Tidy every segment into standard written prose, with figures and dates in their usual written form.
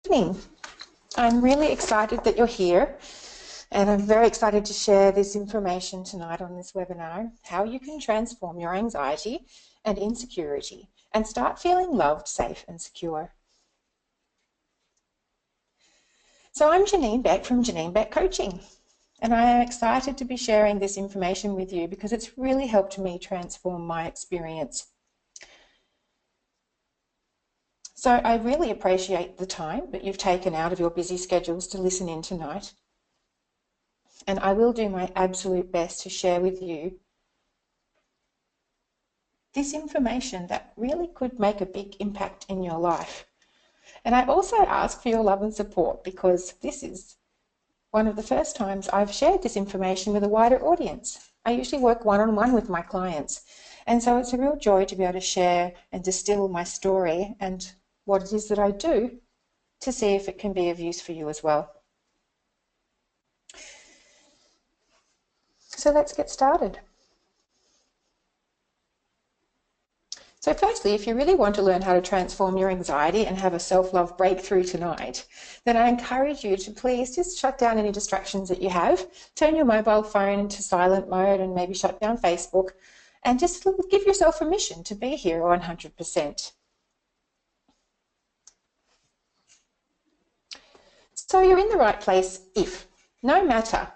Evening. I'm really excited that you're here, and I'm very excited to share this information tonight on this webinar, how you can transform your anxiety and insecurity and start feeling loved, safe and secure. So I'm Janine Beck from Janine Beck Coaching, and I am excited to be sharing this information with you because it's really helped me transform my experience. So I really appreciate the time that you've taken out of your busy schedules to listen in tonight. And I will do my absolute best to share with you this information that really could make a big impact in your life. And I also ask for your love and support because this is one of the first times I've shared this information with a wider audience. I usually work one-on-one with my clients. And so it's a real joy to be able to share and distill my story and what it is that I do to see if it can be of use for you as well. So let's get started. So firstly, if you really want to learn how to transform your anxiety and have a self-love breakthrough tonight, then I encourage you to please just shut down any distractions that you have, turn your mobile phone into silent mode and maybe shut down Facebook, and just give yourself permission to be here 100%. So you're in the right place if, no matter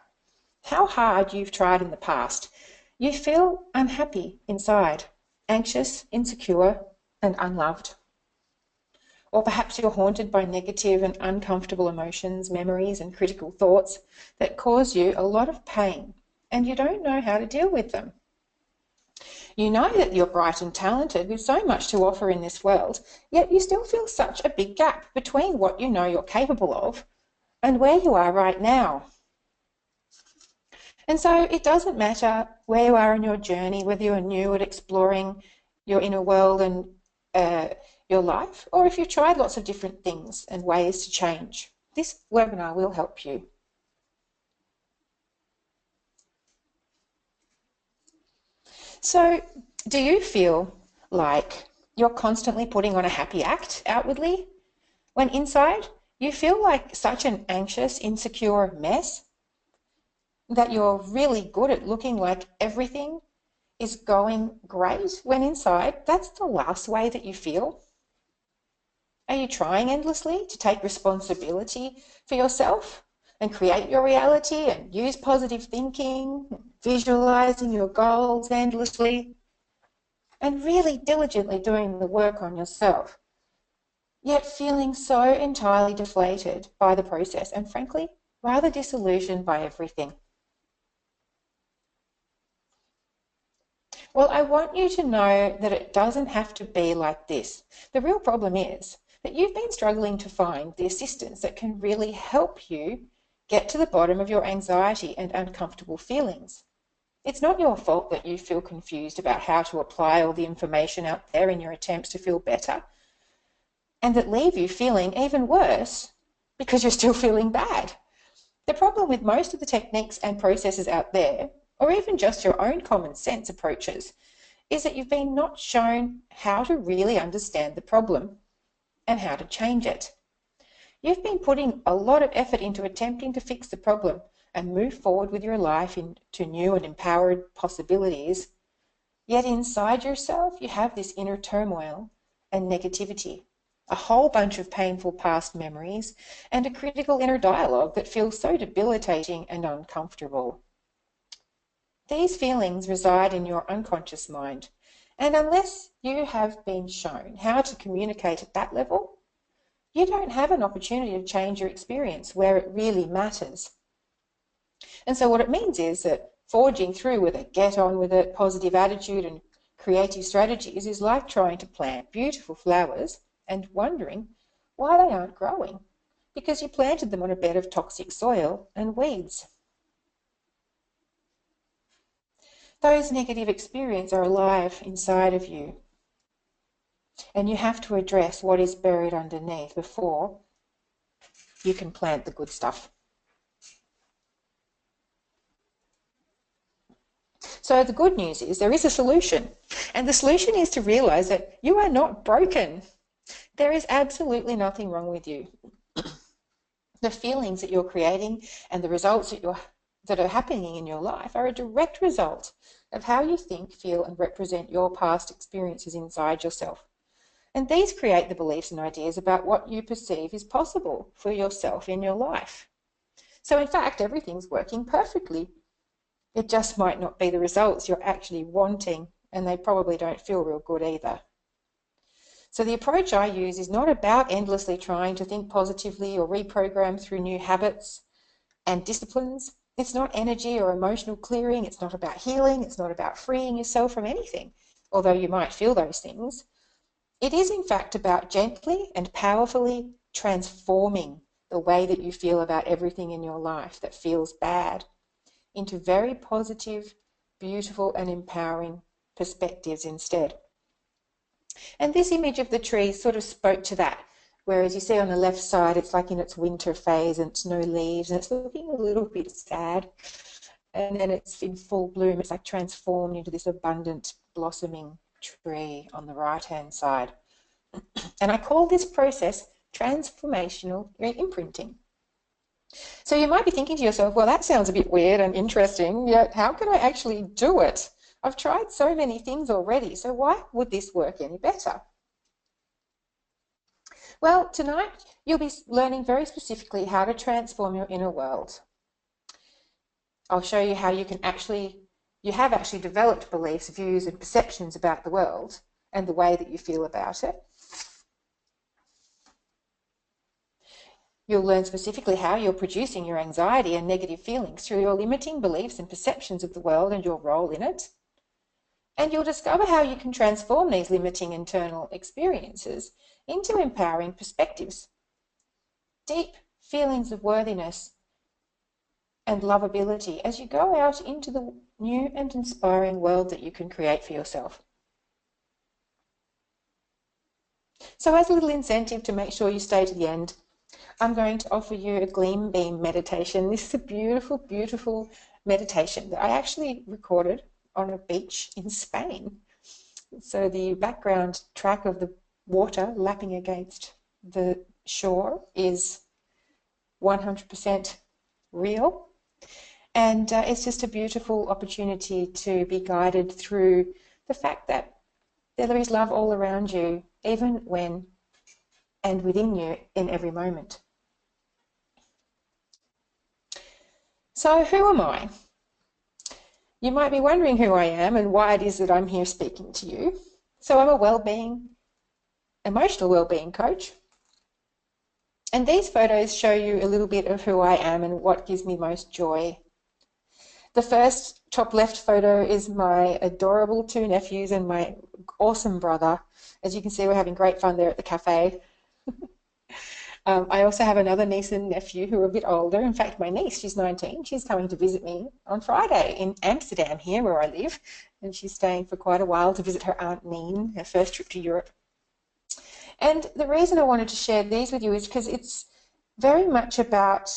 how hard you've tried in the past, you feel unhappy inside, anxious, insecure, and unloved. Or perhaps you're haunted by negative and uncomfortable emotions, memories, and critical thoughts that cause you a lot of pain, and you don't know how to deal with them. You know that you're bright and talented with so much to offer in this world, yet you still feel such a big gap between what you know you're capable of and where you are right now. And so it doesn't matter where you are in your journey, whether you're new at exploring your inner world and your life, or if you've tried lots of different things and ways to change. This webinar will help you. So, do you feel like you're constantly putting on a happy act outwardly, when inside you feel like such an anxious, insecure mess that you're really good at looking like everything is going great, when inside that's the last way that you feel? Are you trying endlessly to take responsibility for yourself and create your reality and use positive thinking, visualizing your goals endlessly, and really diligently doing the work on yourself, yet feeling so entirely deflated by the process and frankly, rather disillusioned by everything? Well, I want you to know that it doesn't have to be like this. The real problem is that you've been struggling to find the assistance that can really help you get to the bottom of your anxiety and uncomfortable feelings. It's not your fault that you feel confused about how to apply all the information out there in your attempts to feel better, and that leave you feeling even worse because you're still feeling bad. The problem with most of the techniques and processes out there, or even just your own common sense approaches, is that you've been not shown how to really understand the problem and how to change it. You've been putting a lot of effort into attempting to fix the problem and move forward with your life into new and empowered possibilities, yet inside yourself you have this inner turmoil and negativity, a whole bunch of painful past memories, and a critical inner dialogue that feels so debilitating and uncomfortable. These feelings reside in your unconscious mind, and unless you have been shown how to communicate at that level, you don't have an opportunity to change your experience where it really matters. And so what it means is that forging through with a get-on-with-it positive attitude and creative strategies is like trying to plant beautiful flowers and wondering why they aren't growing, because you planted them on a bed of toxic soil and weeds. Those negative experiences are alive inside of you, and you have to address what is buried underneath before you can plant the good stuff. So the good news is there is a solution, and the solution is to realize that you are not broken. There is absolutely nothing wrong with you. The feelings that you're creating and the results that are happening in your life are a direct result of how you think, feel, and represent your past experiences inside yourself. And these create the beliefs and ideas about what you perceive is possible for yourself in your life. So in fact, everything's working perfectly. It just might not be the results you're actually wanting, and they probably don't feel real good either. So the approach I use is not about endlessly trying to think positively or reprogram through new habits and disciplines. It's not energy or emotional clearing. It's not about healing. It's not about freeing yourself from anything, although you might feel those things. It is in fact about gently and powerfully transforming the way that you feel about everything in your life that feels bad into very positive, beautiful, and empowering perspectives instead. And this image of the tree sort of spoke to that, whereas you see on the left side, it's like in its winter phase and it's no leaves and it's looking a little bit sad. And then it's in full bloom. It's like transformed into this abundant, blossoming tree on the right-hand side. And I call this process transformational re-imprinting. So you might be thinking to yourself, well, that sounds a bit weird and interesting, yet how can I actually do it? I've tried so many things already, so why would this work any better? Well, tonight you'll be learning very specifically how to transform your inner world. I'll show you how you have actually developed beliefs, views, and perceptions about the world and the way that you feel about it. You'll learn specifically how you're producing your anxiety and negative feelings through your limiting beliefs and perceptions of the world and your role in it. And you'll discover how you can transform these limiting internal experiences into empowering perspectives, deep feelings of worthiness and lovability as you go out into the new and inspiring world that you can create for yourself. So as a little incentive to make sure you stay to the end, I'm going to offer you a gleam beam meditation. This is a beautiful, beautiful meditation that I actually recorded on a beach in Spain. So the background track of the water lapping against the shore is 100% real. And it's just a beautiful opportunity to be guided through the fact that there is love all around you, even when and within you in every moment. So who am I? You might be wondering who I am and why it is that I'm here speaking to you. So I'm a emotional wellbeing coach. And these photos show you a little bit of who I am and what gives me most joy. The first top left photo is my adorable 2 nephews and my awesome brother. As you can see, we're having great fun there at the cafe. I also have another niece and nephew who are a bit older. In fact, my niece, she's 19. She's coming to visit me on Friday in Amsterdam, here where I live. And she's staying for quite a while to visit her Aunt Neen, her first trip to Europe. And the reason I wanted to share these with you is because it's very much about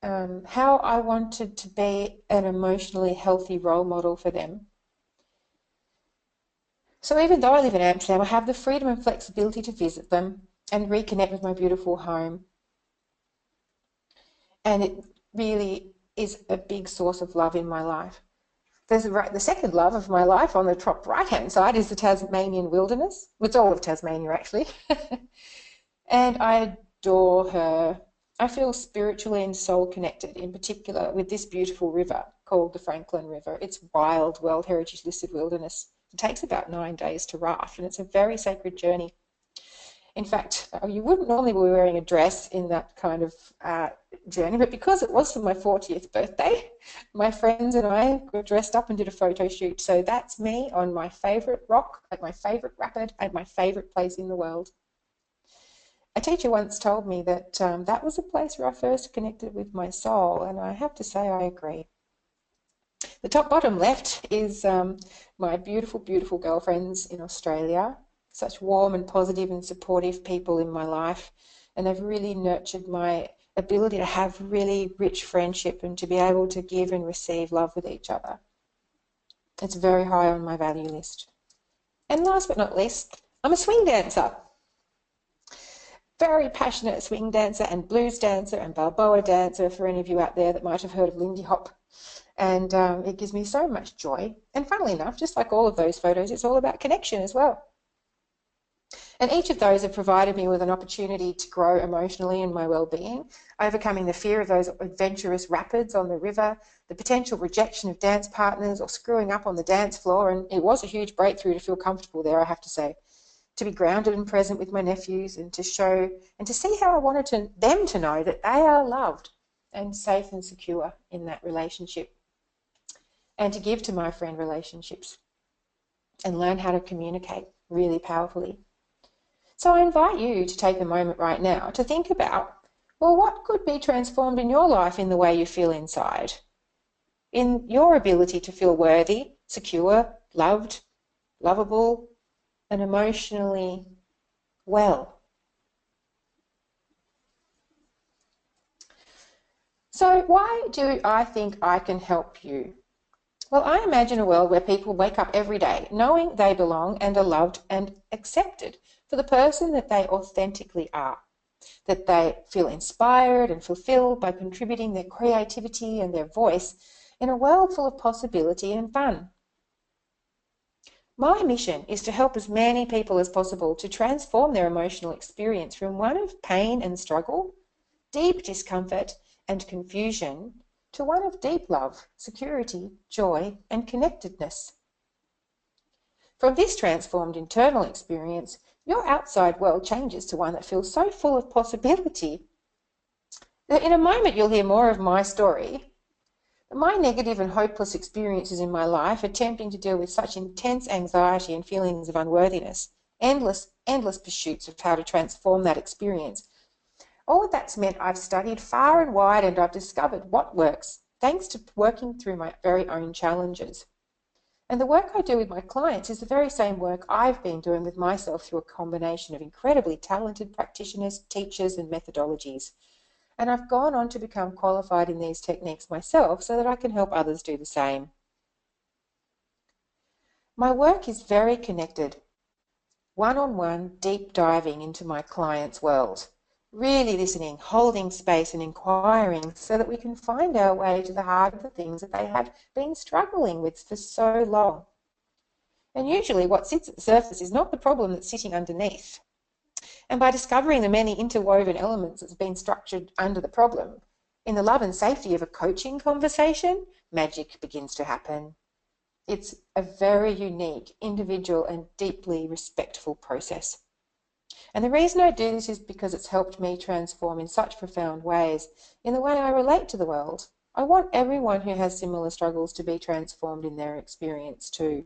how I wanted to be an emotionally healthy role model for them. So even though I live in Amsterdam, I have the freedom and flexibility to visit them and reconnect with my beautiful home. And it really is a big source of love in my life. The second love of my life on the top right-hand side is the Tasmanian wilderness. It's all of Tasmania, actually. And I adore her. I feel spiritually and soul connected, in particular with this beautiful river called the Franklin River. It's wild, World Heritage listed wilderness. It takes about 9 days to raft, and it's a very sacred journey. In fact, you wouldn't normally be wearing a dress in that kind of journey, but because it was for my 40th birthday, my friends and I were dressed up and did a photo shoot. So that's me on my favourite rock, at my favourite rapid, at my favourite place in the world. A teacher once told me that that was the place where I first connected with my soul, and I have to say I agree. The top bottom left is my beautiful, beautiful girlfriends in Australia. Such warm and positive and supportive people in my life, and they've really nurtured my ability to have really rich friendship and to be able to give and receive love with each other. It's very high on my value list. And last but not least, I'm a swing dancer. very passionate swing dancer and blues dancer and Balboa dancer, for any of you out there that might have heard of Lindy Hop. And it gives me so much joy. And funnily enough, just like all of those photos, it's all about connection as well. And each of those have provided me with an opportunity to grow emotionally in my well-being, overcoming the fear of those adventurous rapids on the river, the potential rejection of dance partners or screwing up on the dance floor. And it was a huge breakthrough to feel comfortable there, I have to say, to be grounded and present with my nephews and to show and to see how I wanted them to know that they are loved and safe and secure in that relationship, and to give to my friend relationships and learn how to communicate really powerfully. So I invite you to take a moment right now to think about, well, what could be transformed in your life in the way you feel inside, in your ability to feel worthy, secure, loved, lovable, and emotionally well. So why do I think I can help you? Well, I imagine a world where people wake up every day knowing they belong and are loved and accepted for the person that they authentically are, that they feel inspired and fulfilled by contributing their creativity and their voice in a world full of possibility and fun. My mission is to help as many people as possible to transform their emotional experience from one of pain and struggle, deep discomfort and confusion, to one of deep love, security, joy, and connectedness. From this transformed internal experience, your outside world changes to one that feels so full of possibility that in a moment you'll hear more of my story. My negative and hopeless experiences in my life, attempting to deal with such intense anxiety and feelings of unworthiness, endless pursuits of how to transform that experience, all of that's meant I've studied far and wide and I've discovered what works, thanks to working through my very own challenges. And the work I do with my clients is the very same work I've been doing with myself through a combination of incredibly talented practitioners, teachers, and methodologies. And I've gone on to become qualified in these techniques myself so that I can help others do the same. My work is very connected, one-on-one, deep diving into my client's world, really listening, holding space and inquiring so that we can find our way to the heart of the things that they have been struggling with for so long. And usually what sits at the surface is not the problem that's sitting underneath. And by discovering the many interwoven elements that's been structured under the problem, in the love and safety of a coaching conversation, magic begins to happen. It's a very unique, individual, and deeply respectful process. And the reason I do this is because it's helped me transform in such profound ways in the way I relate to the world. I want everyone who has similar struggles to be transformed in their experience too.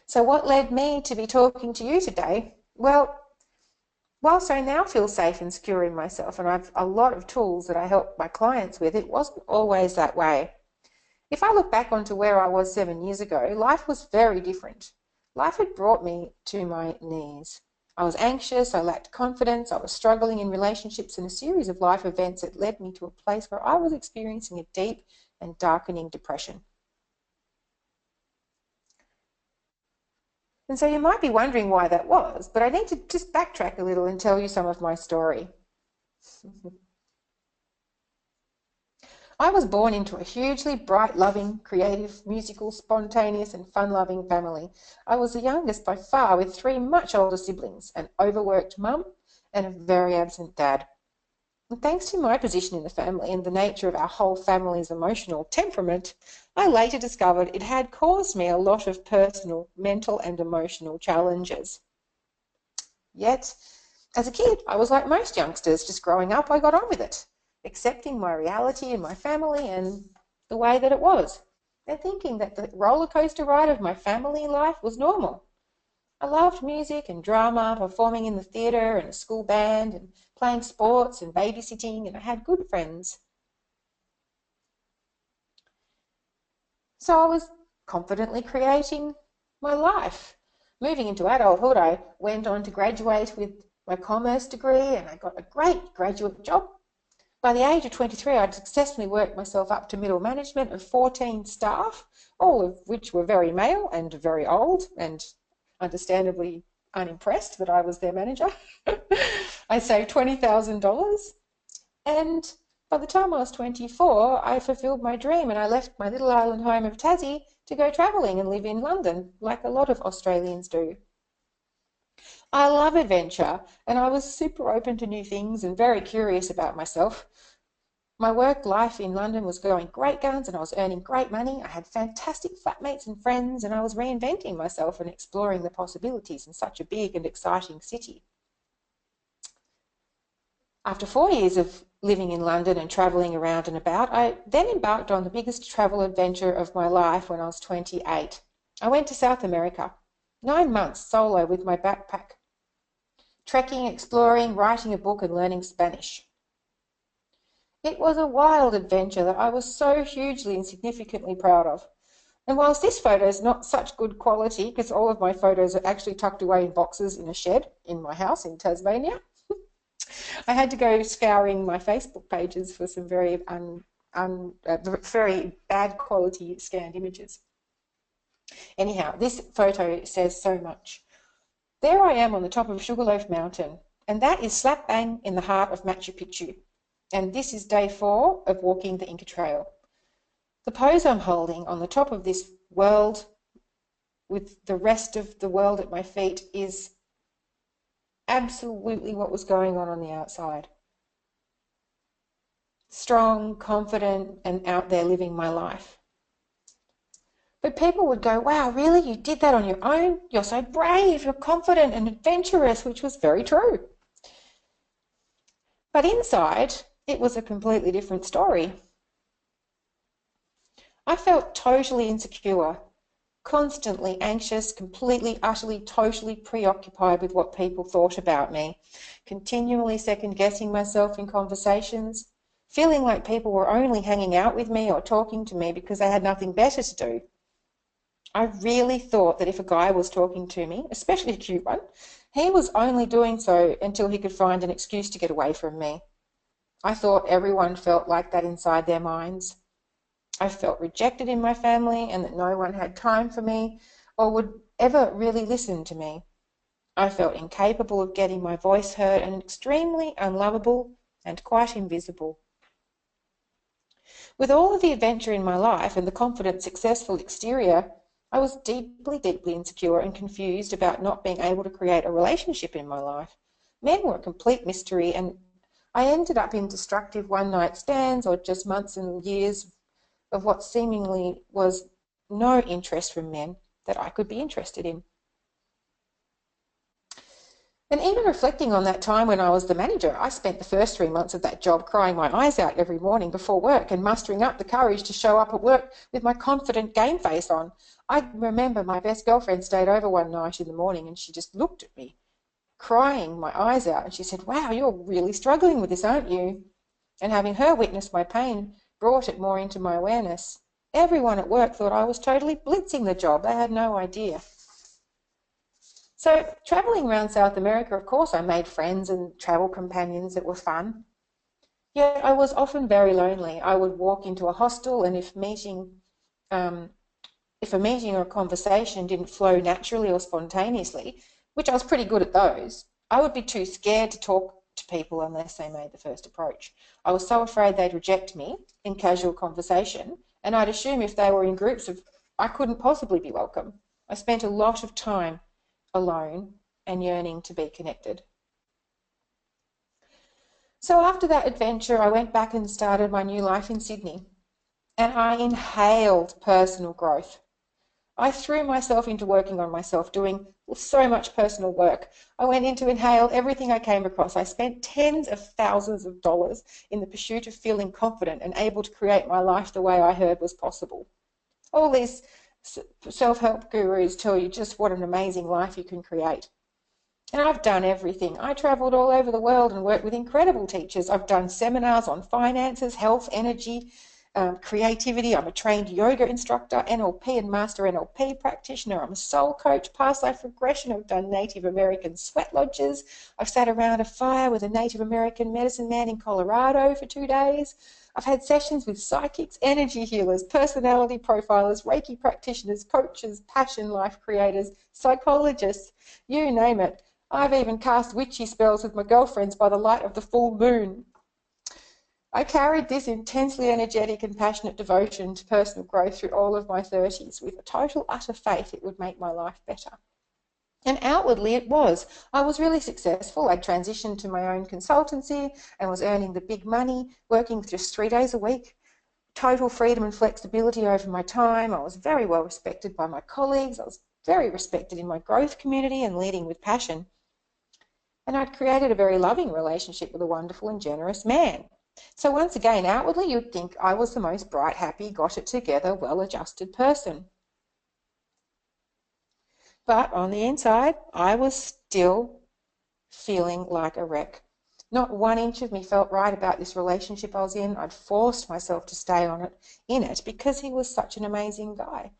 So what led me to be talking to you today? Well, whilst I now feel safe and secure in myself and I've a lot of tools that I help my clients with, it wasn't always that way. If I look back onto where I was 7 years ago, life was very different. Life had brought me to my knees. I was anxious, I lacked confidence, I was struggling in relationships, and a series of life events that led me to a place where I was experiencing a deep and darkening depression. And so you might be wondering why that was, but I need to just backtrack a little and tell you some of my story. I was born into a hugely bright, loving, creative, musical, spontaneous and fun-loving family. I was the youngest by far, with 3 much older siblings, an overworked mum and a very absent dad. And thanks to my position in the family and the nature of our whole family's emotional temperament, I later discovered it had caused me a lot of personal, mental and emotional challenges. Yet, as a kid, I was like most youngsters, just growing up, I got on with it, accepting my reality and my family and the way that it was, and thinking that the roller coaster ride of my family life was normal. I loved music and drama, performing in the theatre and a school band and playing sports and babysitting, and I had good friends. So I was confidently creating my life. Moving into adulthood, I went on to graduate with my commerce degree and I got a great graduate job. By the age of 23, I'd successfully worked myself up to middle management of 14 staff, all of which were very male and very old and understandably unimpressed that I was their manager. I saved $20,000, and by the time I was 24, I fulfilled my dream and I left my little island home of Tassie to go travelling and live in London, like a lot of Australians do. I love adventure, and I was super open to new things and very curious about myself. My work life in London was going great guns and I was earning great money. I had fantastic flatmates and friends, and I was reinventing myself and exploring the possibilities in such a big and exciting city. After 4 years of living in London and travelling around and about, I then embarked on the biggest travel adventure of my life when I was 28. I went to South America, 9 months solo with my backpack, trekking, exploring, writing a book and learning Spanish. It was a wild adventure that I was so hugely and significantly proud of. And whilst this photo is not such good quality, because all of my photos are actually tucked away in boxes in a shed in my house in Tasmania, I had to go scouring my Facebook pages for some very very bad quality scanned images. Anyhow, this photo says so much. There I am on the top of Sugarloaf Mountain, and that is slap bang in the heart of Machu Picchu. And this is day 4 of walking the Inca Trail. The pose I'm holding on the top of this world with the rest of the world at my feet is absolutely what was going on the outside. Strong, confident, and out there living my life. But people would go, wow, really? You did that on your own? You're so brave, you're confident and adventurous, which was very true. But inside, it was a completely different story. I felt totally insecure, constantly anxious, completely, utterly, totally preoccupied with what people thought about me, continually second-guessing myself in conversations, feeling like people were only hanging out with me or talking to me because they had nothing better to do. I really thought that if a guy was talking to me, especially a cute one, he was only doing so until he could find an excuse to get away from me. I thought everyone felt like that inside their minds. I felt rejected in my family and that no one had time for me or would ever really listen to me. I felt incapable of getting my voice heard and extremely unlovable and quite invisible. With all of the adventure in my life and the confident, successful exterior, I was deeply, deeply insecure and confused about not being able to create a relationship in my life. Men were a complete mystery, and I ended up in destructive one-night stands or just months and years of what seemingly was no interest from men that I could be interested in. And even reflecting on that time when I was the manager, I spent the first 3 months of that job crying my eyes out every morning before work and mustering up the courage to show up at work with my confident game face on. I remember my best girlfriend stayed over one night in the morning and she just looked at me, crying my eyes out, and she said, wow, you're really struggling with this, aren't you? And having her witness my pain brought it more into my awareness. Everyone at work thought I was totally blitzing the job. They had no idea. So travelling around South America, of course, I made friends and travel companions that were fun. Yet I was often very lonely. I would walk into a hostel, and if a meeting or a conversation didn't flow naturally or spontaneously, which I was pretty good at those, I would be too scared to talk to people unless they made the first approach. I was so afraid they'd reject me in casual conversation, and I'd assume if they were in groups I couldn't possibly be welcome. I spent a lot of time alone and yearning to be connected. So after that adventure, I went back and started my new life in Sydney, and I inhaled personal growth. I threw myself into working on myself, doing so much personal work. I went in to inhale everything I came across. I spent tens of thousands of dollars in the pursuit of feeling confident and able to create my life the way I heard was possible. All these self-help gurus tell you just what an amazing life you can create. And I've done everything. I travelled all over the world and worked with incredible teachers. I've done seminars on finances, health, energy, creativity. I'm a trained yoga instructor, NLP and master NLP practitioner. I'm a soul coach, past life regression. I've done Native American sweat lodges. I've sat around a fire with a Native American medicine man in Colorado for 2 days. I've had sessions with psychics, energy healers, personality profilers, Reiki practitioners, coaches, passion life creators, psychologists, you name it. I've even cast witchy spells with my girlfriends by the light of the full moon. I carried this intensely energetic and passionate devotion to personal growth through all of my 30s with a total utter faith it would make my life better. And outwardly it was. I was really successful. I'd transitioned to my own consultancy and was earning the big money, working just 3 days a week. Total freedom and flexibility over my time. I was very well respected by my colleagues. I was very respected in my growth community and leading with passion. And I'd created a very loving relationship with a wonderful and generous man. So once again, outwardly, you'd think I was the most bright, happy, got it together, well-adjusted person. But on the inside, I was still feeling like a wreck. Not 1 inch of me felt right about this relationship I was in. I'd forced myself to stay in it because he was such an amazing guy.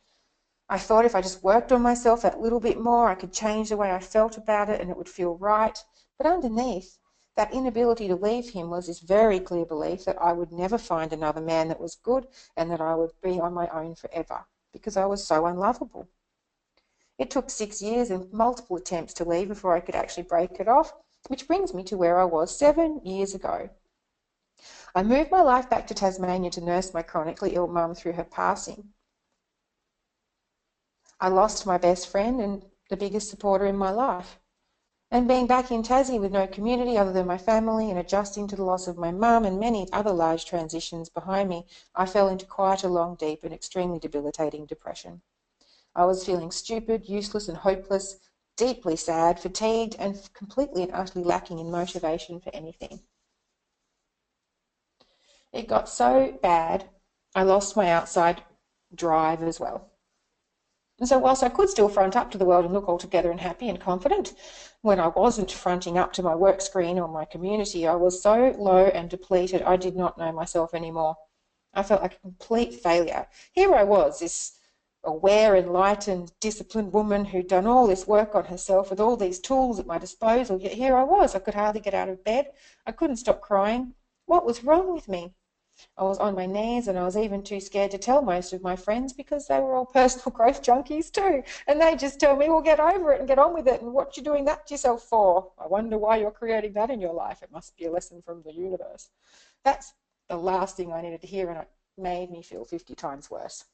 I thought if I just worked on myself that little bit more, I could change the way I felt about it and it would feel right. But underneath, that inability to leave him was this very clear belief that I would never find another man that was good and that I would be on my own forever because I was so unlovable. It took 6 years and multiple attempts to leave before I could actually break it off, which brings me to where I was 7 years ago. I moved my life back to Tasmania to nurse my chronically ill mum through her passing. I lost my best friend and the biggest supporter in my life. And being back in Tassie with no community other than my family and adjusting to the loss of my mum and many other large transitions behind me, I fell into quite a long, deep and extremely debilitating depression. I was feeling stupid, useless and hopeless, deeply sad, fatigued and completely and utterly lacking in motivation for anything. It got so bad, I lost my outside drive as well. And so whilst I could still front up to the world and look altogether and happy and confident, when I wasn't fronting up to my work screen or my community, I was so low and depleted I did not know myself anymore. I felt like a complete failure. Here I was, this aware, enlightened, disciplined woman who'd done all this work on herself with all these tools at my disposal, yet here I was. I could hardly get out of bed. I couldn't stop crying. What was wrong with me? I was on my knees and I was even too scared to tell most of my friends because they were all personal growth junkies too. And they just tell me, well, get over it and get on with it. And what you doing that to yourself for? I wonder why you're creating that in your life. It must be a lesson from the universe. That's the last thing I needed to hear, and it made me feel 50 times worse.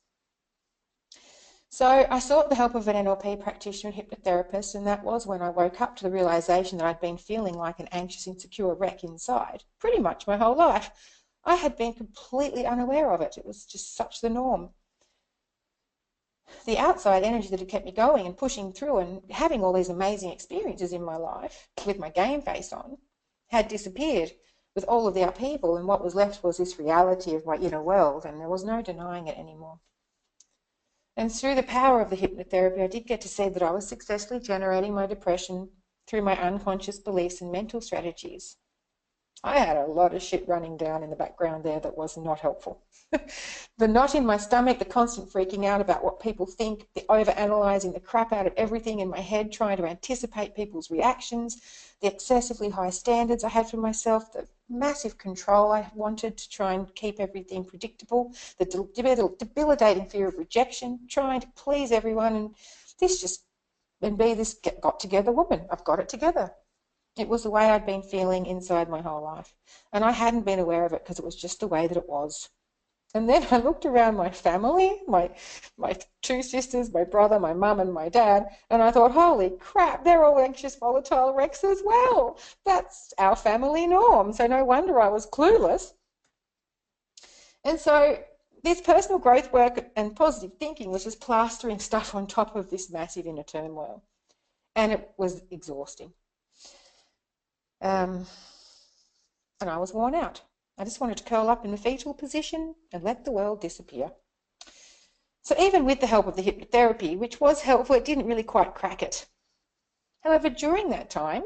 So I sought the help of an NLP practitioner and hypnotherapist, and that was when I woke up to the realization that I'd been feeling like an anxious, insecure wreck inside pretty much my whole life. I had been completely unaware of it. It was just such the norm. The outside energy that had kept me going and pushing through and having all these amazing experiences in my life with my game face on had disappeared with all of the upheaval, and what was left was this reality of my inner world, and there was no denying it anymore. And through the power of the hypnotherapy, I did get to see that I was successfully generating my depression through my unconscious beliefs and mental strategies. I had a lot of shit running down in the background there that was not helpful. The knot in my stomach, the constant freaking out about what people think, the overanalyzing the crap out of everything in my head, trying to anticipate people's reactions, the excessively high standards I had for myself, the massive control I wanted to try and keep everything predictable, the debilitating fear of rejection, trying to please everyone, and be this got-together woman. I've got it together. It was the way I'd been feeling inside my whole life. And I hadn't been aware of it because it was just the way that it was. And then I looked around my family, my 2 sisters, my brother, my mum and my dad, and I thought, holy crap, they're all anxious, volatile wrecks as well. That's our family norm. So no wonder I was clueless. And so this personal growth work and positive thinking was just plastering stuff on top of this massive inner turmoil. And it was exhausting. And I was worn out. I just wanted to curl up in the fetal position and let the world disappear. So even with the help of the hypnotherapy, which was helpful, it didn't really quite crack it. However, during that time,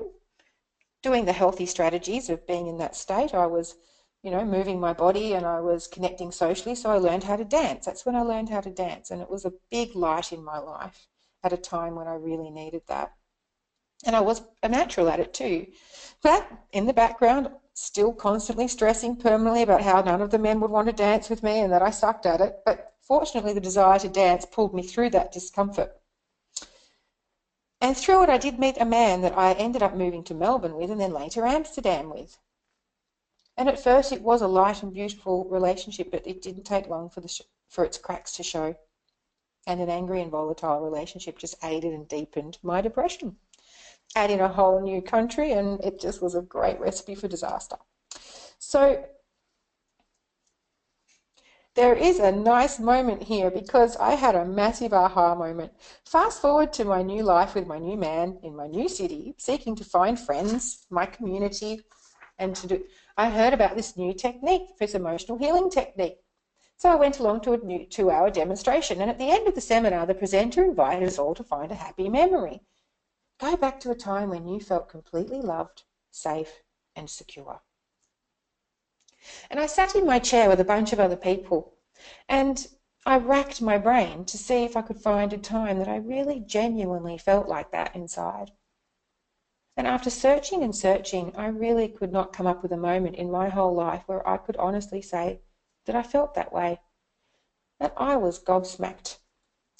doing the healthy strategies of being in that state, I was moving my body, and I was connecting socially, so I learned how to dance. That's when I learned how to dance, and it was a big light in my life at a time when I really needed that. And I was a natural at it too. But in the background, still constantly stressing permanently about how none of the men would want to dance with me and that I sucked at it. But fortunately, the desire to dance pulled me through that discomfort. And through it, I did meet a man that I ended up moving to Melbourne with, and then later Amsterdam with. And at first it was a light and beautiful relationship, but it didn't take long for its cracks to show. And an angry and volatile relationship just aided and deepened my depression. Add in a whole new country, and it just was a great recipe for disaster. So there is a nice moment here because I had a massive aha moment. Fast forward to my new life with my new man in my new city, seeking to find friends, my community, and I heard about this new technique, this emotional healing technique. So I went along to a new 2-hour demonstration, and at the end of the seminar, the presenter invited us all to find a happy memory. Go back to a time when you felt completely loved, safe, and secure. And I sat in my chair with a bunch of other people, and I racked my brain to see if I could find a time that I really genuinely felt like that inside. And after searching and searching, I really could not come up with a moment in my whole life where I could honestly say that I felt that way. And I was gobsmacked.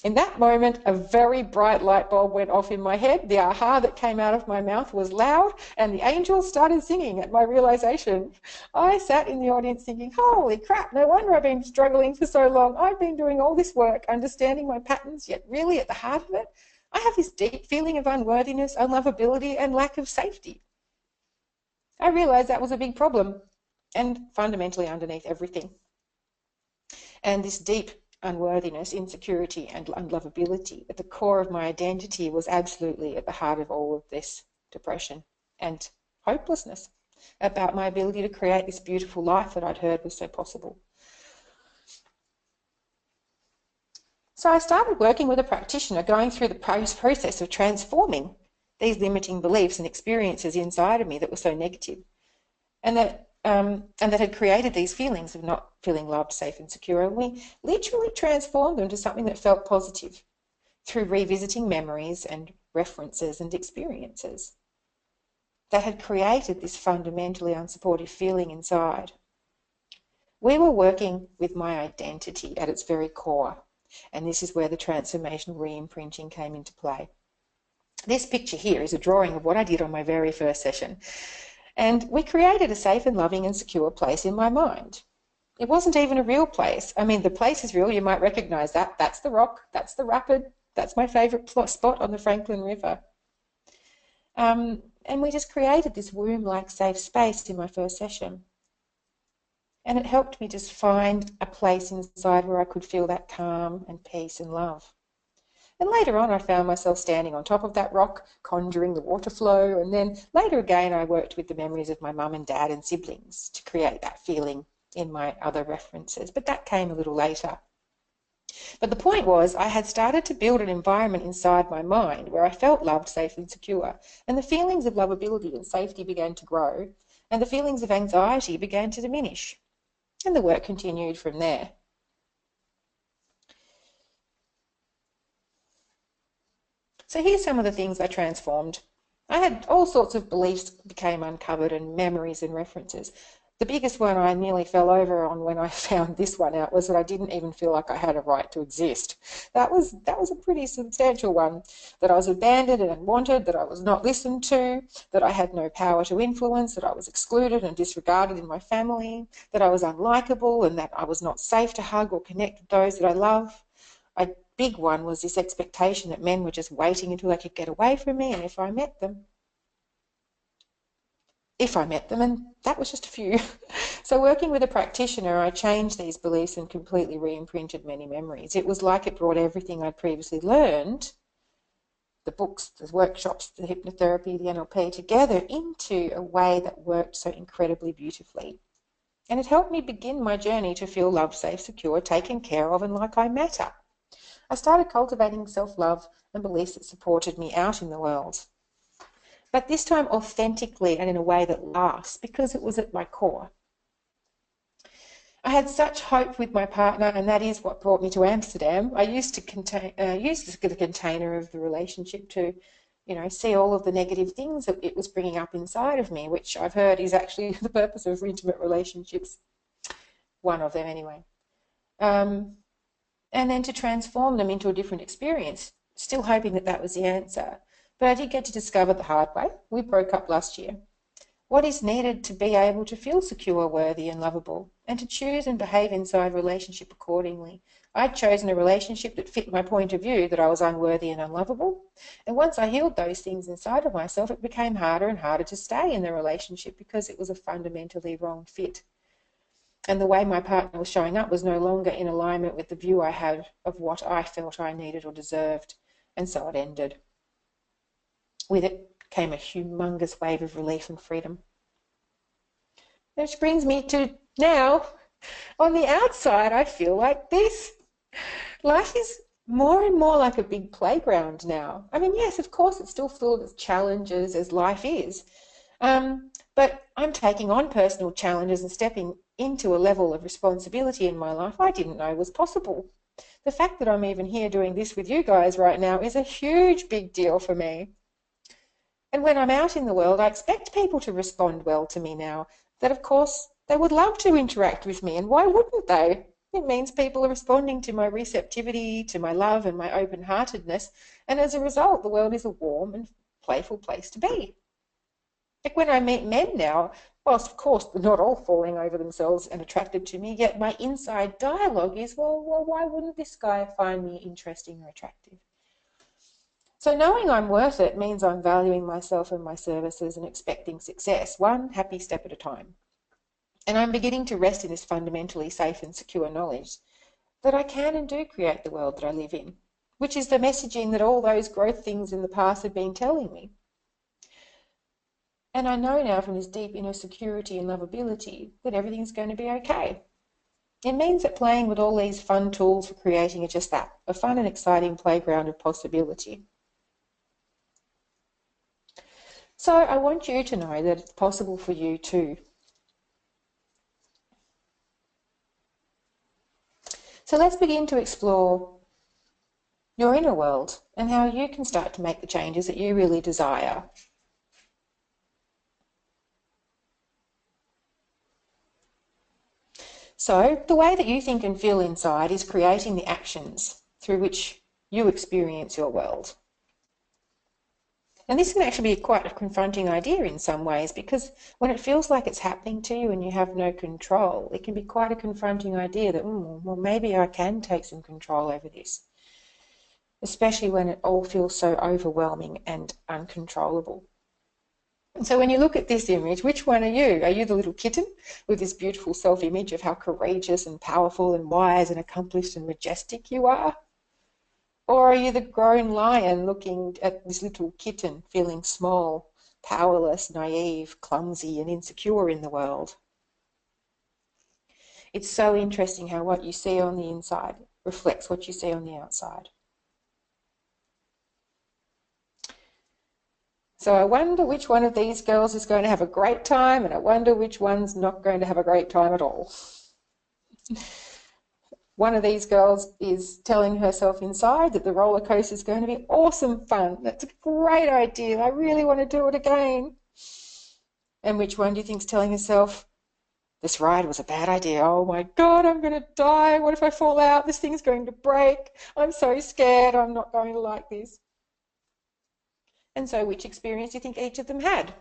In that moment, a very bright light bulb went off in my head. The aha that came out of my mouth was loud, and the angels started singing at my realization. I sat in the audience thinking, holy crap, no wonder I've been struggling for so long. I've been doing all this work, understanding my patterns, yet really at the heart of it, I have this deep feeling of unworthiness, unlovability, and lack of safety. I realized that was a big problem, and fundamentally underneath everything. And this deep unworthiness, insecurity, and unlovability at the core of my identity was absolutely at the heart of all of this depression and hopelessness about my ability to create this beautiful life that I'd heard was so possible. So I started working with a practitioner, going through the process of transforming these limiting beliefs and experiences inside of me that were so negative, and that had created these feelings of not feeling loved, safe, and secure. And we literally transformed them to something that felt positive through revisiting memories and references and experiences that had created this fundamentally unsupportive feeling inside. We were working with my identity at its very core, and this is where the transformational re-imprinting came into play. This picture here is a drawing of what I did on my very first session. And we created a safe and loving and secure place in my mind. It wasn't even a real place. I mean, the place is real. You might recognise that. That's the rock. That's the rapid. That's my favourite spot on the Franklin River. And we just created this womb-like safe space in my first session. And it helped me just find a place inside where I could feel that calm and peace and love. And later on, I found myself standing on top of that rock, conjuring the water flow. And then later again, I worked with the memories of my mum and dad and siblings to create that feeling in my other references. But that came a little later. But the point was, I had started to build an environment inside my mind where I felt loved, safe, and secure. And the feelings of lovability and safety began to grow, and the feelings of anxiety began to diminish. And the work continued from there. So here's some of the things I transformed. I had all sorts of beliefs became uncovered, and memories and references. The biggest one I nearly fell over on when I found this one out was that I didn't even feel like I had a right to exist. That was a pretty substantial one, that I was abandoned and unwanted, that I was not listened to, that I had no power to influence, that I was excluded and disregarded in my family, that I was unlikable, and that I was not safe to hug or connect with those that I love. A big one was this expectation that men were just waiting until they could get away from me, and if I met them, and that was just a few. So working with a practitioner, I changed these beliefs and completely re-imprinted many memories. It was like it brought everything I'd previously learned, the books, the workshops, the hypnotherapy, the NLP, together into a way that worked so incredibly beautifully. And it helped me begin my journey to feel loved, safe, secure, taken care of, and like I matter. I started cultivating self-love and beliefs that supported me out in the world. But this time authentically and in a way that lasts, because it was at my core. I had such hope with my partner, and that is what brought me to Amsterdam. I used to use the container of the relationship to, see all of the negative things that it was bringing up inside of me, which I've heard is actually the purpose of intimate relationships. One of them, anyway. And then to transform them into a different experience, still hoping that that was the answer. But I did get to discover the hard way. We broke up last year. What is needed to be able to feel secure, worthy and lovable, and to choose and behave inside a relationship accordingly. I'd chosen a relationship that fit my point of view, that I was unworthy and unlovable. And once I healed those things inside of myself, it became harder and harder to stay in the relationship because it was a fundamentally wrong fit. And the way my partner was showing up was no longer in alignment with the view I had of what I felt I needed or deserved. And so it ended. With it came a humongous wave of relief and freedom. Which brings me to now, on the outside, I feel like this. Life is more and more like a big playground now. I mean, yes, of course, it's still full of challenges as life is. But I'm taking on personal challenges and stepping into a level of responsibility in my life I didn't know was possible. The fact that I'm even here doing this with you guys right now is a huge, big deal for me. And when I'm out in the world, I expect people to respond well to me now. That, of course, they would love to interact with me, and why wouldn't they? It means people are responding to my receptivity, to my love and my open-heartedness, and as a result, the world is a warm and playful place to be. Like when I meet men now, whilst of course they're not all falling over themselves and attracted to me, yet my inside dialogue is, well, why wouldn't this guy find me interesting or attractive? So knowing I'm worth it means I'm valuing myself and my services and expecting success, one happy step at a time. And I'm beginning to rest in this fundamentally safe and secure knowledge that I can and do create the world that I live in, which is the messaging that all those growth things in the past have been telling me. And I know now from this deep inner security and lovability that everything's going to be okay. It means that playing with all these fun tools for creating is just that, a fun and exciting playground of possibility. So I want you to know that it's possible for you too. So let's begin to explore your inner world and how you can start to make the changes that you really desire. So the way that you think and feel inside is creating the actions through which you experience your world. And this can actually be quite a confronting idea in some ways, because when it feels like it's happening to you and you have no control, it can be quite a confronting idea that, well, maybe I can take some control over this, especially when it all feels so overwhelming and uncontrollable. And so when you look at this image, which one are you? Are you the little kitten with this beautiful self-image of how courageous and powerful and wise and accomplished and majestic you are? Or are you the grown lion looking at this little kitten, feeling small, powerless, naive, clumsy and insecure in the world? It's so interesting how what you see on the inside reflects what you see on the outside. So I wonder which one of these girls is going to have a great time, and I wonder which one's not going to have a great time at all. One of these girls is telling herself inside that the roller coaster is going to be awesome fun. That's a great idea. I really want to do it again. And which one do you think is telling herself, this ride was a bad idea. Oh my God, I'm going to die. What if I fall out? This thing's going to break. I'm so scared. I'm not going to like this. And so which experience do you think each of them had?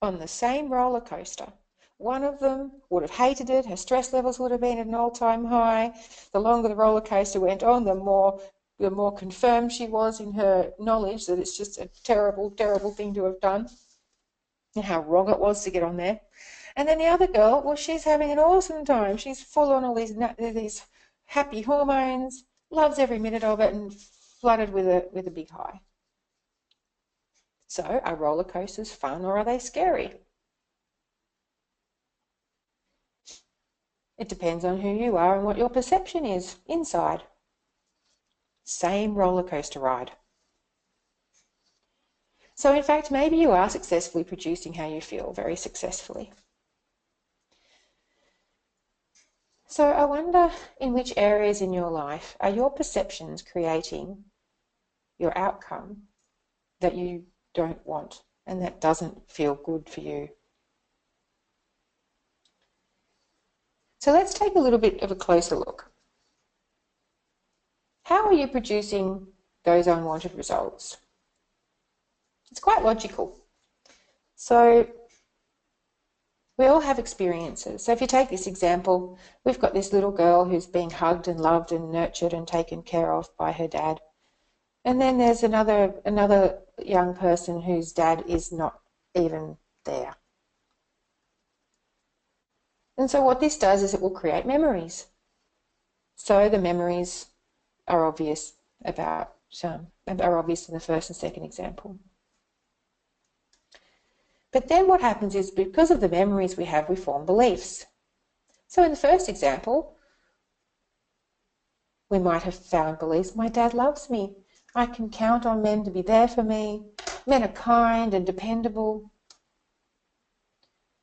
On the same roller coaster. One of them would have hated it, her stress levels would have been at an all-time high. The longer the roller coaster went on, the more confirmed she was in her knowledge that it's just a terrible, terrible thing to have done, and how wrong it was to get on there. And then the other girl, well, she's having an awesome time. She's full on all these happy hormones, loves every minute of it, and flooded with a big high. So are roller coasters fun or are they scary? It depends on who you are and what your perception is inside. Same roller coaster ride. So in fact, maybe you are successfully producing how you feel, very successfully. So I wonder, in which areas in your life are your perceptions creating your outcome that you don't want and that doesn't feel good for you? So let's take a little bit of a closer look. How are you producing those unwanted results? It's quite logical. So we all have experiences. So if you take this example, we've got this little girl who's being hugged and loved and nurtured and taken care of by her dad. And then there's another young person whose dad is not even there. And so what this does is it will create memories. So the memories are obvious are obvious in the first and second example. But then what happens is, because of the memories we have, we form beliefs. So in the first example, we might have found beliefs: my dad loves me, I can count on men to be there for me, men are kind and dependable.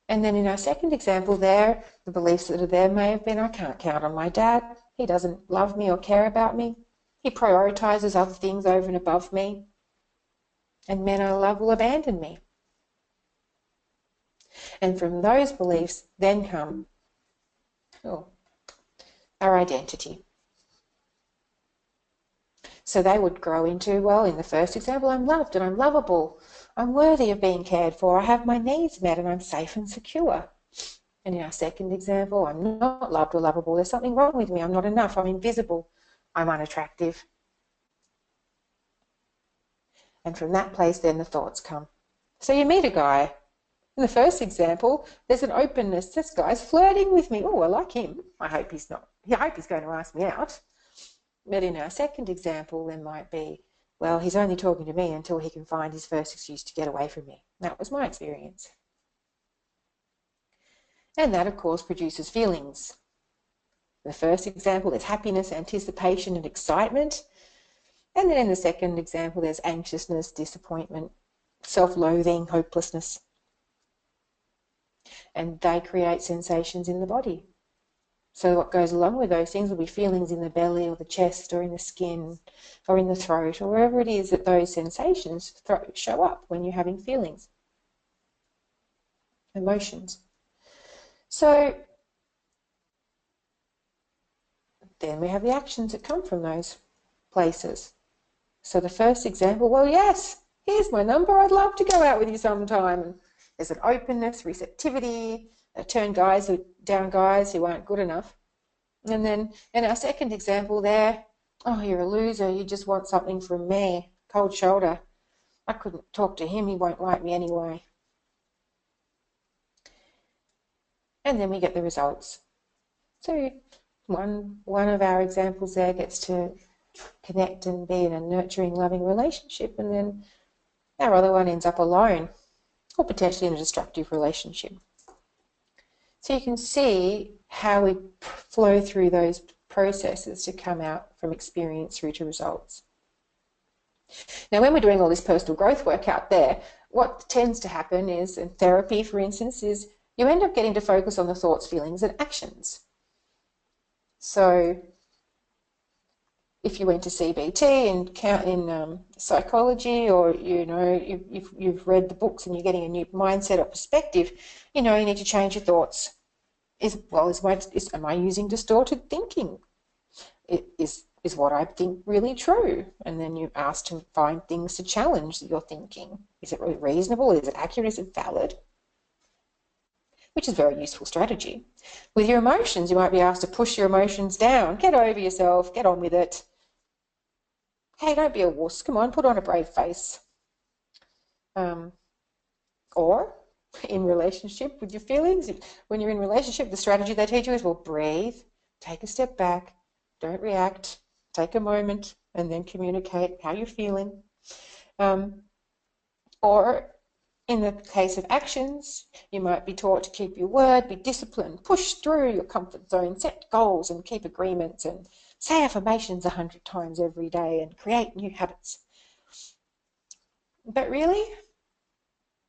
And then in our second example there, the beliefs that are there may have been: I can't count on my dad, he doesn't love me or care about me, he prioritises other things over and above me, and men I love will abandon me. And from those beliefs then come our identity. So they would grow into, well, in the first example, I'm loved and I'm lovable, I'm worthy of being cared for, I have my needs met and I'm safe and secure. And in our second example, I'm not loved or lovable, there's something wrong with me, I'm not enough, I'm invisible, I'm unattractive. And from that place then the thoughts come. So you meet a guy. In the first example, there's an openness. This guy's flirting with me. Oh, I like him. I hope he's not. I hope he's going to ask me out. But in our second example, there might be, well, he's only talking to me until he can find his first excuse to get away from me. That was my experience. And that, of course, produces feelings. In the first example, there's happiness, anticipation, and excitement. And then in the second example, there's anxiousness, disappointment, self-loathing, hopelessness. And they create sensations in the body. So what goes along with those things will be feelings in the belly or the chest or in the skin or in the throat or wherever it is that those sensations show up when you're having feelings, emotions. So then we have the actions that come from those places. So the first example, well, yes, here's my number, I'd love to go out with you sometime. There's an openness, receptivity, turn guys down guys who aren't good enough. And then in our second example there, oh, you're a loser, you just want something from me, cold shoulder. I couldn't talk to him, he won't like me anyway. And then we get the results. So one of our examples there gets to connect and be in a nurturing, loving relationship, and then our other one ends up alone or potentially in a destructive relationship. So you can see how we flow through those processes to come out from experience through to results. Now, when we're doing all this personal growth work out there, what tends to happen is, in therapy, for instance, is you end up getting to focus on the thoughts, feelings, and actions. So if you went to CBT in psychology, or you've read the books and you're getting a new mindset or perspective, you need to change your thoughts. Am I using distorted thinking? Is what I think really true? And then you ask to find things to challenge your thinking. Is it really reasonable? Is it accurate? Is it valid? Which is a very useful strategy. With your emotions, you might be asked to push your emotions down. Get over yourself. Get on with it. Hey, don't be a wuss. Come on, put on a brave face. Or in relationship with your feelings, when you're in relationship, the strategy they teach you is, well, breathe, take a step back, don't react, take a moment, and then communicate how you're feeling. Or in the case of actions, you might be taught to keep your word, be disciplined, push through your comfort zone, set goals and keep agreements, and say affirmations 100 times every day and create new habits. But really,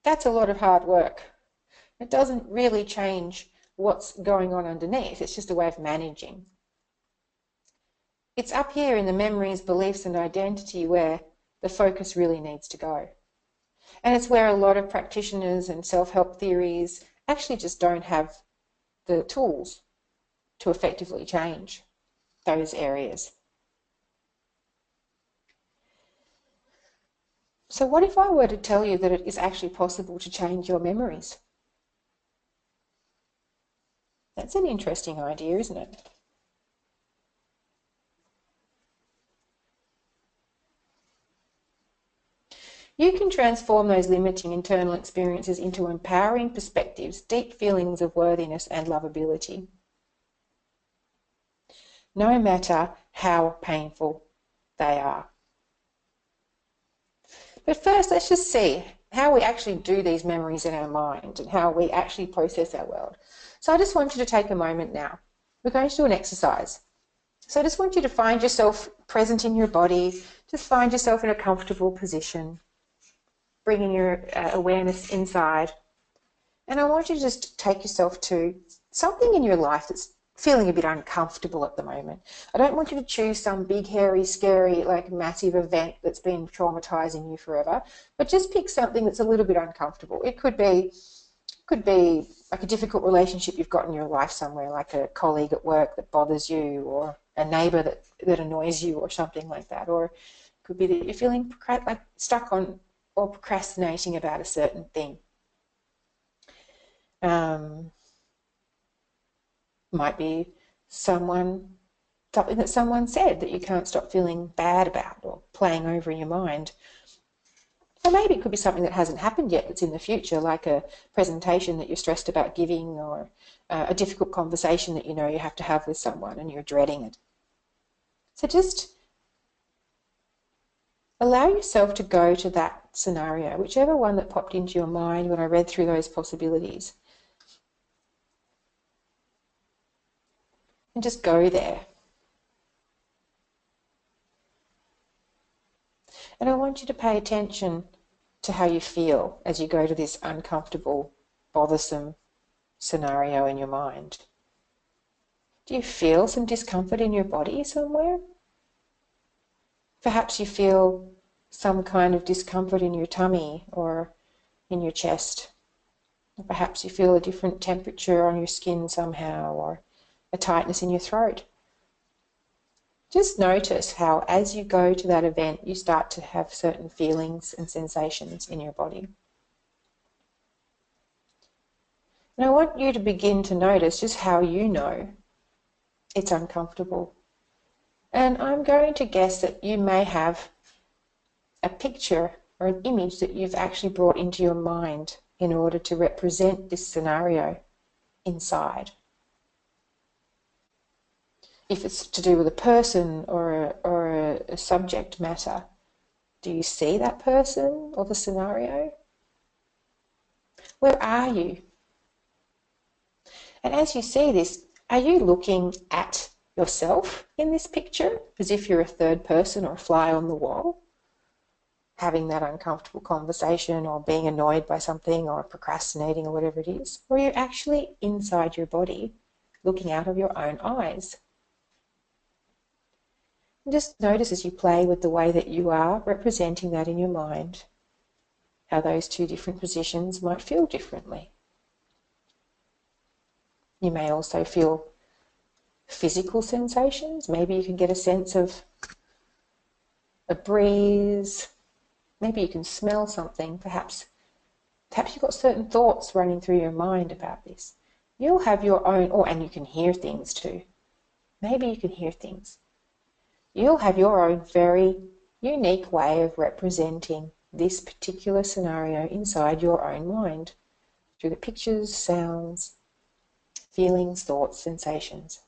that's a lot of hard work. It doesn't really change what's going on underneath. It's just a way of managing. It's up here in the memories, beliefs, and identity where the focus really needs to go. And it's where a lot of practitioners and self-help theories actually just don't have the tools to effectively change those areas. So what if I were to tell you that it is actually possible to change your memories? That's an interesting idea, isn't it? You can transform those limiting internal experiences into empowering perspectives, deep feelings of worthiness and lovability, no matter how painful they are. But first, let's just see how we actually do these memories in our mind and how we actually process our world. So I just want you to take a moment now. We're going to do an exercise. So I just want you to find yourself present in your body. Just find yourself in a comfortable position, bringing your awareness inside. And I want you to just take yourself to something in your life that's feeling a bit uncomfortable at the moment. I don't want you to choose some big, hairy, scary, like massive event that's been traumatizing you forever, but just pick something that's a little bit uncomfortable. It could be like a difficult relationship you've got in your life somewhere, like a colleague at work that bothers you, or a neighbor that annoys you, or something like that. Or it could be that you're feeling like stuck on or procrastinating about a certain thing. Might be something that someone said that you can't stop feeling bad about or playing over in your mind. Or maybe it could be something that hasn't happened yet that's in the future, like a presentation that you're stressed about giving, or a difficult conversation that you know you have to have with someone and you're dreading it. So just allow yourself to go to that scenario, whichever one that popped into your mind when I read through those possibilities. And just go there. And I want you to pay attention to how you feel as you go to this uncomfortable, bothersome scenario in your mind. Do you feel some discomfort in your body somewhere? Perhaps you feel some kind of discomfort in your tummy or in your chest. Or perhaps you feel a different temperature on your skin somehow, or a tightness in your throat. Just notice how as you go to that event you start to have certain feelings and sensations in your body. And I want you to begin to notice just how you know it's uncomfortable. And I'm going to guess that you may have a picture or an image that you've actually brought into your mind in order to represent this scenario inside. If it's to do with a person or a subject matter, do you see that person or the scenario? Where are you? And as you see this, are you looking at yourself in this picture as if you're a third person or a fly on the wall, having that uncomfortable conversation or being annoyed by something or procrastinating or whatever it is? Or are you actually inside your body looking out of your own eyes? And just notice as you play with the way that you are representing that in your mind, how those two different positions might feel differently. You may also feel physical sensations. Maybe you can get a sense of a breeze. Maybe you can smell something. Perhaps you've got certain thoughts running through your mind about this. You'll have your own, and you can hear things too. Maybe you can hear things. You'll have your own very unique way of representing this particular scenario inside your own mind through the pictures, sounds, feelings, thoughts, sensations.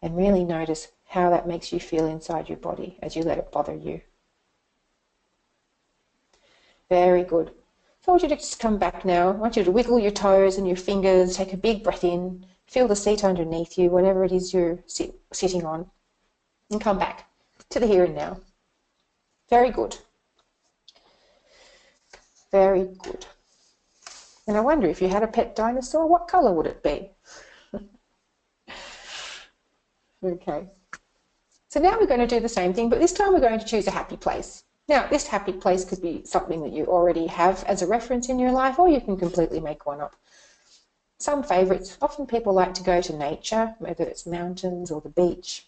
And really notice how that makes you feel inside your body as you let it bother you. Very good. So I want you to just come back now. I want you to wiggle your toes and your fingers, take a big breath in, feel the seat underneath you, whatever it is you're sitting on, and come back to the here and now. Very good. Very good. And I wonder, if you had a pet dinosaur, what colour would it be? Okay. So now we're going to do the same thing, but this time we're going to choose a happy place. Now, this happy place could be something that you already have as a reference in your life, or you can completely make one up. Some favourites, often people like to go to nature, whether it's mountains or the beach.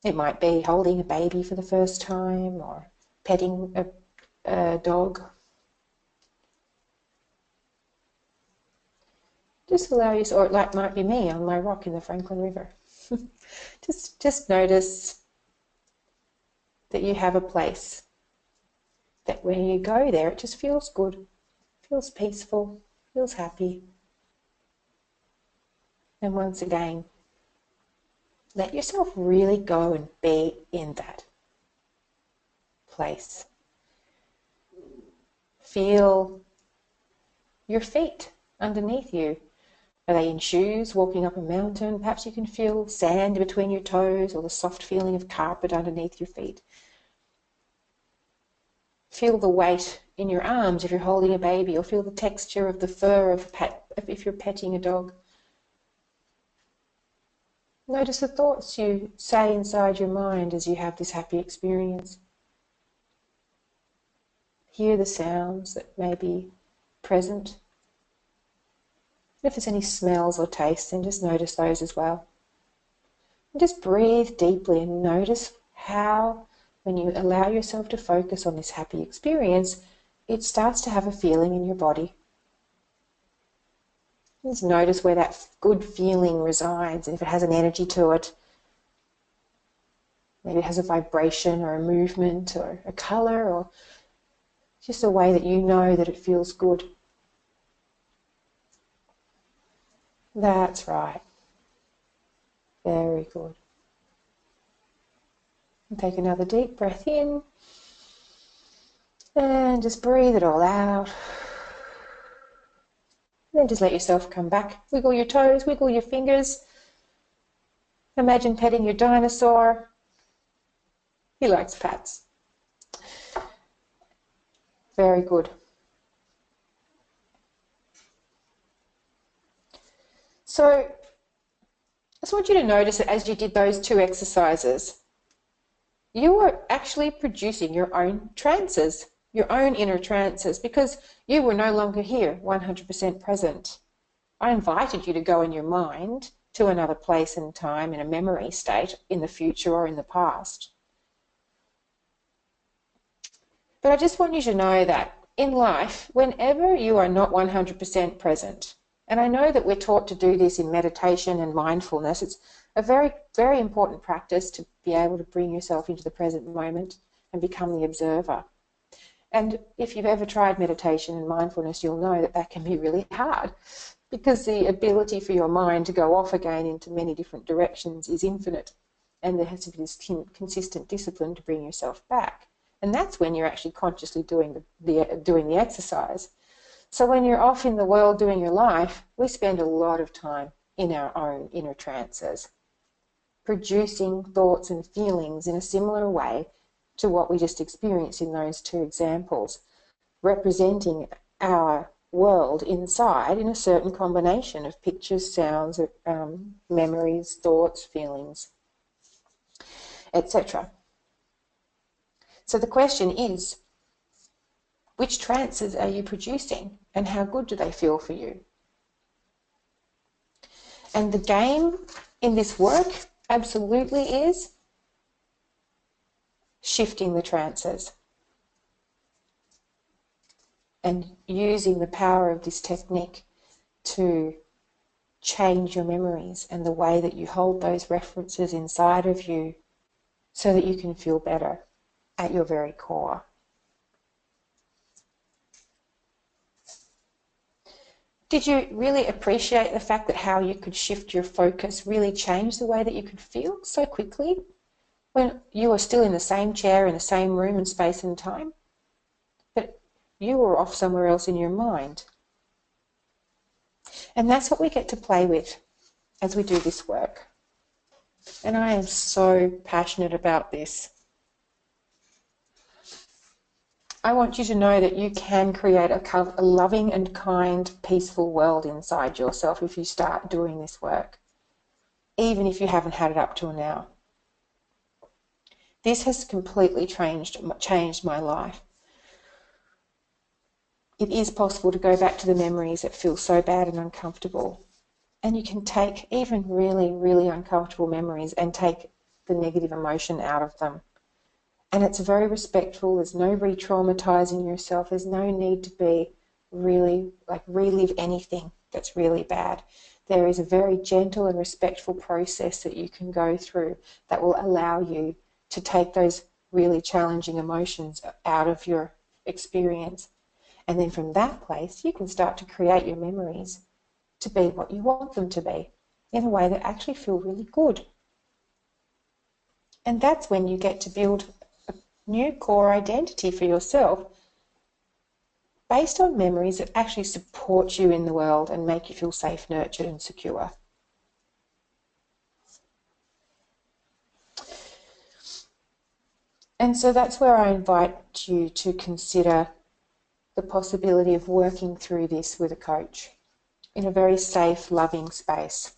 It might be holding a baby for the first time, or petting a dog. Just allow yourself, or it might be me on my rock in the Franklin River. Just notice that you have a place that when you go there, it just feels good, feels peaceful, feels happy. And once again, let yourself really go and be in that place. Feel your feet underneath you. Are they in shoes walking up a mountain? Perhaps you can feel sand between your toes, or the soft feeling of carpet underneath your feet. Feel the weight in your arms if you're holding a baby, or feel the texture of the fur of if you're petting a dog. Notice the thoughts you say inside your mind as you have this happy experience. Hear the sounds that may be present. If there's any smells or tastes, then just notice those as well. And just breathe deeply and notice how, when you allow yourself to focus on this happy experience, it starts to have a feeling in your body. Just notice where that good feeling resides, and if it has an energy to it. Maybe it has a vibration or a movement or a colour, or just a way that you know that it feels good. That's right. Very good. And take another deep breath in and just breathe it all out. And then just let yourself come back. Wiggle your toes, wiggle your fingers. Imagine petting your dinosaur. He likes pats. Very good. So I just want you to notice that as you did those two exercises, you were actually producing your own trances, your own inner trances, because you were no longer here, 100% present. I invited you to go in your mind to another place and time in a memory state in the future or in the past. But I just want you to know that in life, whenever you are not 100% present, and I know that we're taught to do this in meditation and mindfulness, it's a very, very important practice to be able to bring yourself into the present moment and become the observer. And if you've ever tried meditation and mindfulness, you'll know that that can be really hard, because the ability for your mind to go off again into many different directions is infinite, and there has to be this consistent discipline to bring yourself back. And that's when you're actually consciously doing the exercise. So when you're off in the world doing your life, we spend a lot of time in our own inner trances, producing thoughts and feelings in a similar way to what we just experienced in those two examples, representing our world inside in a certain combination of pictures, sounds, memories, thoughts, feelings, etc. So the question is, which trances are you producing, and how good do they feel for you? And the game in this work absolutely is shifting the trances and using the power of this technique to change your memories and the way that you hold those references inside of you so that you can feel better at your very core. Did you really appreciate the fact that how you could shift your focus really changed the way that you could feel so quickly when you were still in the same chair, in the same room and space and time? But you were off somewhere else in your mind. And that's what we get to play with as we do this work. And I am so passionate about this. I want you to know that you can create a loving and kind, peaceful world inside yourself if you start doing this work, even if you haven't had it up till now. This has completely changed my life. It is possible to go back to the memories that feel so bad and uncomfortable. And you can take even really, really uncomfortable memories and take the negative emotion out of them. And it's very respectful. There's no re-traumatizing yourself. There's no need to be really, relive anything that's really bad. There is a very gentle and respectful process that you can go through that will allow you to take those really challenging emotions out of your experience. And then from that place, you can start to create your memories to be what you want them to be in a way that actually feel really good. And that's when you get to build a new core identity for yourself based on memories that actually support you in the world and make you feel safe, nurtured and secure. And so that's where I invite you to consider the possibility of working through this with a coach in a very safe, loving space.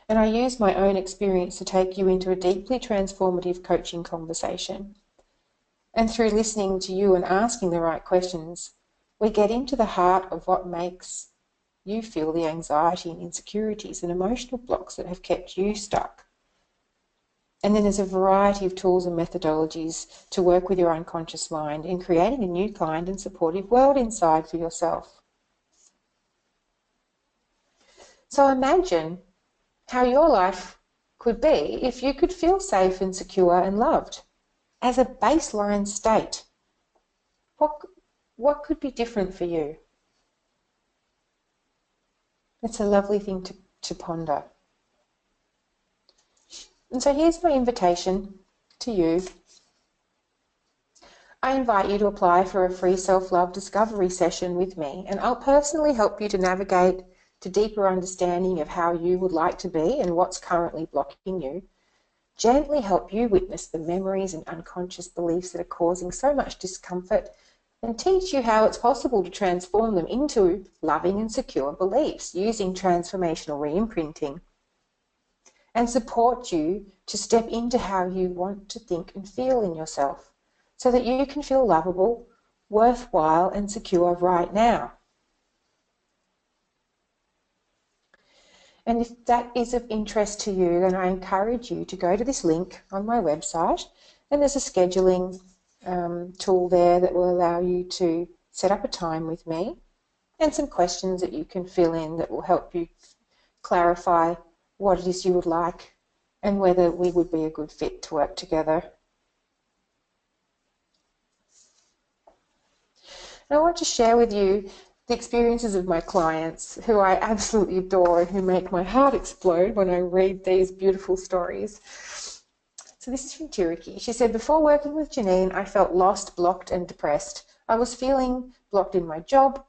And I use my own experience to take you into a deeply transformative coaching conversation. And through listening to you and asking the right questions, we get into the heart of what makes you feel the anxiety and insecurities and emotional blocks that have kept you stuck. And then there's a variety of tools and methodologies to work with your unconscious mind in creating a new kind and supportive world inside for yourself. So imagine how your life could be if you could feel safe and secure and loved as a baseline state. What could be different for you? It's a lovely thing to ponder. And so here's my invitation to you. I invite you to apply for a free self-love discovery session with me, and I'll personally help you to navigate to deeper understanding of how you would like to be and what's currently blocking you, gently help you witness the memories and unconscious beliefs that are causing so much discomfort, and teach you how it's possible to transform them into loving and secure beliefs using transformational re-imprinting, and support you to step into how you want to think and feel in yourself so that you can feel lovable, worthwhile and secure right now. And if that is of interest to you, then I encourage you to go to this link on my website, and there's a scheduling tool there that will allow you to set up a time with me and some questions that you can fill in that will help you clarify what it is you would like and whether we would be a good fit to work together. And I want to share with you the experiences of my clients who I absolutely adore and who make my heart explode when I read these beautiful stories. So this is from Tiriki. She said, before working with Janine, I felt lost, blocked and depressed. I was feeling blocked in my job,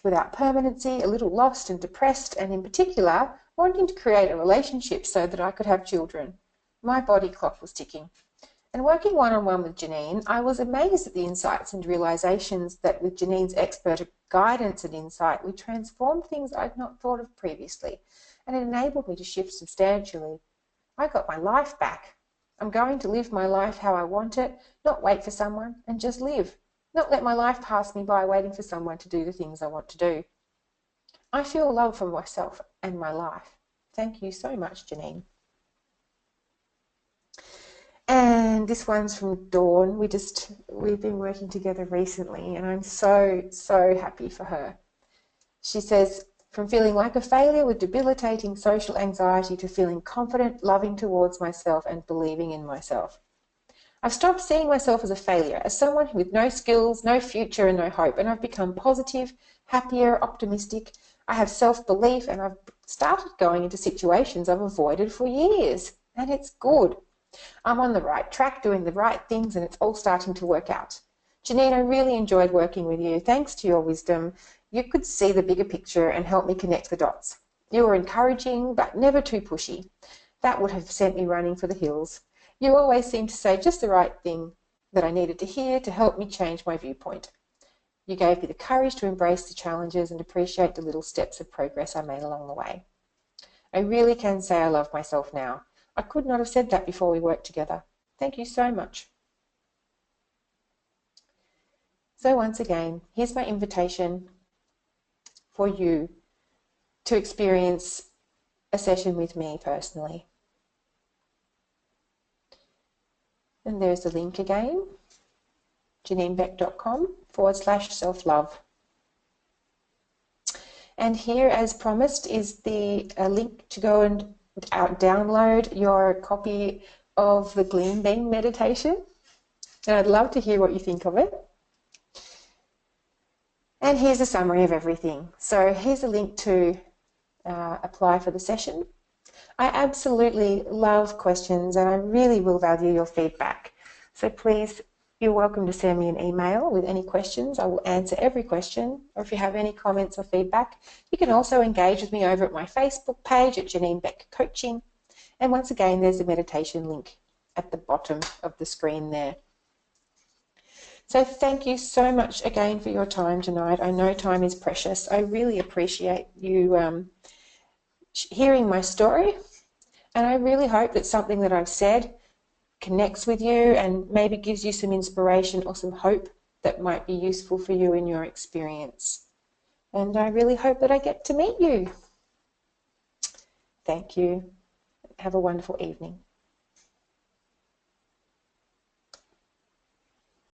without permanency, a little lost and depressed, and in particular, wanting to create a relationship so that I could have children. My body clock was ticking. And working one-on-one with Janine, I was amazed at the insights and realizations that with Janine's expert guidance and insight, we transformed things I'd not thought of previously, and it enabled me to shift substantially. I got my life back. I'm going to live my life how I want it, not wait for someone, and just live. Not let my life pass me by waiting for someone to do the things I want to do. I feel love for myself and my life. Thank you so much, Janine. And this one's from Dawn. We've been working together recently, and I'm so happy for her. She says, from feeling like a failure with debilitating social anxiety to feeling confident, loving towards myself and believing in myself. I've stopped seeing myself as a failure, as someone with no skills, no future and no hope, and I've become positive, happier, optimistic. I have self-belief, and I've started going into situations I've avoided for years, and it's good. I'm on the right track, doing the right things, and it's all starting to work out. Janine, I really enjoyed working with you. Thanks to your wisdom, you could see the bigger picture and help me connect the dots. You were encouraging, but never too pushy. That would have sent me running for the hills. You always seem to say just the right thing that I needed to hear to help me change my viewpoint. You gave me the courage to embrace the challenges and appreciate the little steps of progress I made along the way. I really can say I love myself now. I could not have said that before we worked together. Thank you so much. So once again, here's my invitation for you to experience a session with me personally. And there's the link again, janinebeck.com/self-love. And here, as promised, is the link to go and download your copy of the Gleam Bean meditation. And I'd love to hear what you think of it. And here's a summary of everything. So here's a link to apply for the session. I absolutely love questions and I really will value your feedback. So please, you're welcome to send me an email with any questions. I will answer every question. Or if you have any comments or feedback, you can also engage with me over at my Facebook page at Janine Beck Coaching. And once again, there's a meditation link at the bottom of the screen there. So thank you so much again for your time tonight. I know time is precious. I really appreciate you hearing my story, and I really hope that something that I've said connects with you and maybe gives you some inspiration or some hope that might be useful for you in your experience. And I really hope that I get to meet you. Thank you. Have a wonderful evening.